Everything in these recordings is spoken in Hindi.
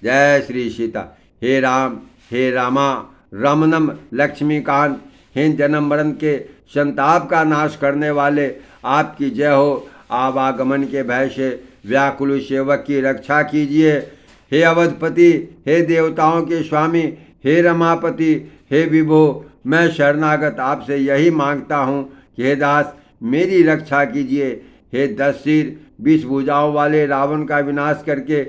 जय श्री सीता। हे राम, हे रामा, रमनम लक्ष्मीकांत, हे जन्म मरण के संताप का नाश करने वाले, आपकी जय हो। आवागमन के भय से व्याकुल सेवक की रक्षा कीजिए। हे अवधपति, हे देवताओं के स्वामी, हे रमापति, हे विभो, मैं शरणागत आपसे यही मांगता हूँ कि हे दास मेरी रक्षा कीजिए। हे 10 सिर 20 भुजाओं वाले रावण का विनाश करके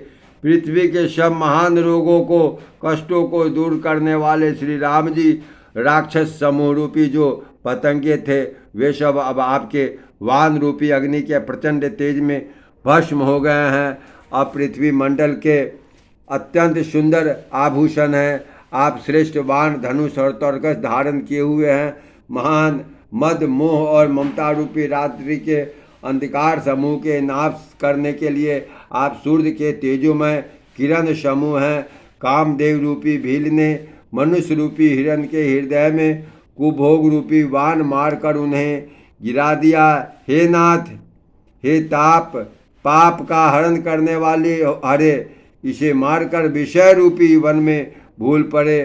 पृथ्वी के सब महान रोगों को, कष्टों को दूर करने वाले श्री राम जी, राक्षस समूह रूपी जो पतंगे थे वे सब अब आपके वान रूपी अग्नि के प्रचंड तेज में भस्म हो गए हैं। अब पृथ्वी मंडल के अत्यंत सुंदर आभूषण हैं। आप श्रेष्ठ वाण, धनुष और तरकस धारण किए हुए हैं। महान मद, मोह और ममता रूपी रात्रि के अंधकार समूह के नाश करने के लिए आप सूर्य के तेजोमय किरण समूह हैं। कामदेव रूपी भील ने मनुष्य रूपी हिरण के हृदय में कुभोग रूपी बाण मारकर उन्हें गिरा दिया। हे नाथ, हे ताप पाप का हरण करने वाले हरे, इसे मारकर विषय रूपी वन में भूल पड़े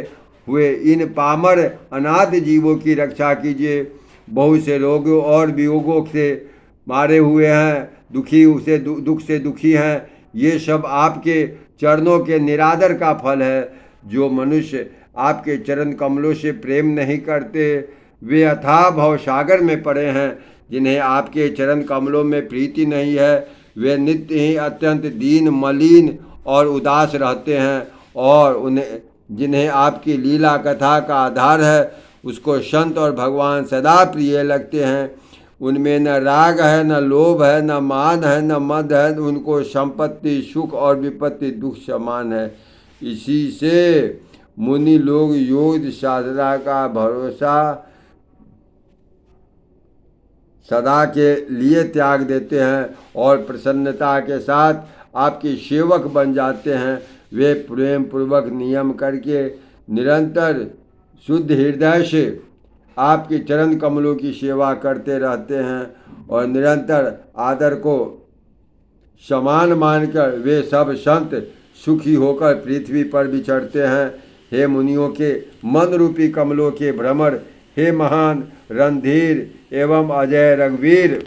हुए इन पामर अनाथ जीवों की रक्षा कीजिए। बहुत से रोगों और वियोगों से मारे हुए हैं, दुख से दुखी हैं। ये सब आपके चरणों के निरादर का फल है। जो मनुष्य आपके चरण कमलों से प्रेम नहीं करते वे अथाह भवसागर में पड़े हैं। जिन्हें आपके चरण कमलों में प्रीति नहीं है वे नित्य ही अत्यंत दीन, मलिन और उदास रहते हैं। और उन्हें जिन्हें आपकी लीला कथा का आधार है उसको संत और भगवान सदा प्रिय लगते हैं। उनमें न राग है, न लोभ है, न मान है, न मद है। उनको संपत्ति, सुख और विपत्ति दुख समान है। इसी से मुनि लोग योग साधना का भरोसा सदा के लिए त्याग देते हैं और प्रसन्नता के साथ आपके सेवक बन जाते हैं। वे प्रेम पूर्वक नियम करके निरंतर शुद्ध हृदय से आपके चरण कमलों की सेवा करते रहते हैं और निरंतर आदर को समान मानकर वे सब संत सुखी होकर पृथ्वी पर विचरते हैं। हे मुनियों के मन रूपी कमलों के भ्रमर, हे महान रणधीर एवं अजय रघुवीर,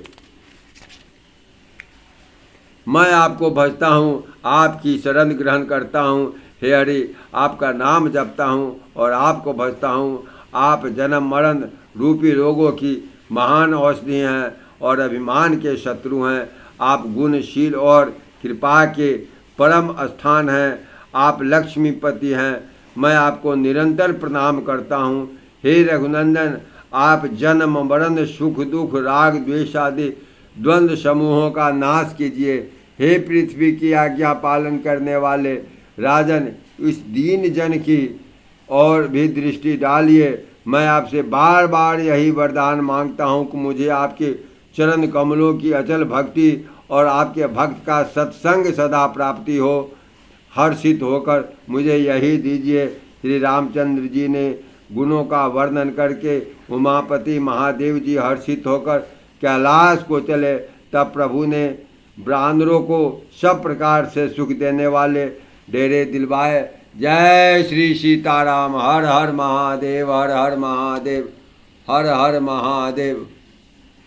मैं आपको भजता हूँ, आपकी शरण ग्रहण करता हूँ। हे हरि, आपका नाम जपता हूँ और आपको भजता हूँ। आप जन्म मरण रूपी रोगों की महान औषधि हैं और अभिमान के शत्रु हैं। आप गुणशील और कृपा के परम स्थान हैं। आप लक्ष्मीपति हैं। मैं आपको निरंतर प्रणाम करता हूँ। हे रघुनंदन, आप जन्म मरण सुख दुख राग द्वेष आदि द्वंद्व समूहों का नाश कीजिए। हे पृथ्वी की आज्ञा पालन करने वाले राजन, इस दीन जन की और भी दृष्टि डालिए। मैं आपसे बार बार यही वरदान मांगता हूँ कि मुझे आपके चरण कमलों की अचल भक्ति और आपके भक्त का सत्संग सदा प्राप्ति हो। हर्षित होकर मुझे यही दीजिए। श्री रामचंद्र जी ने गुणों का वर्णन करके उमापति महादेव जी हर्षित होकर कैलाश को चले। तब प्रभु ने बानरों को सब प्रकार से सुख देने वाले डेरे दिलवाए। जय श्री सीताराम। हर हर महादेव, हर हर महादेव, हर हर महादेव।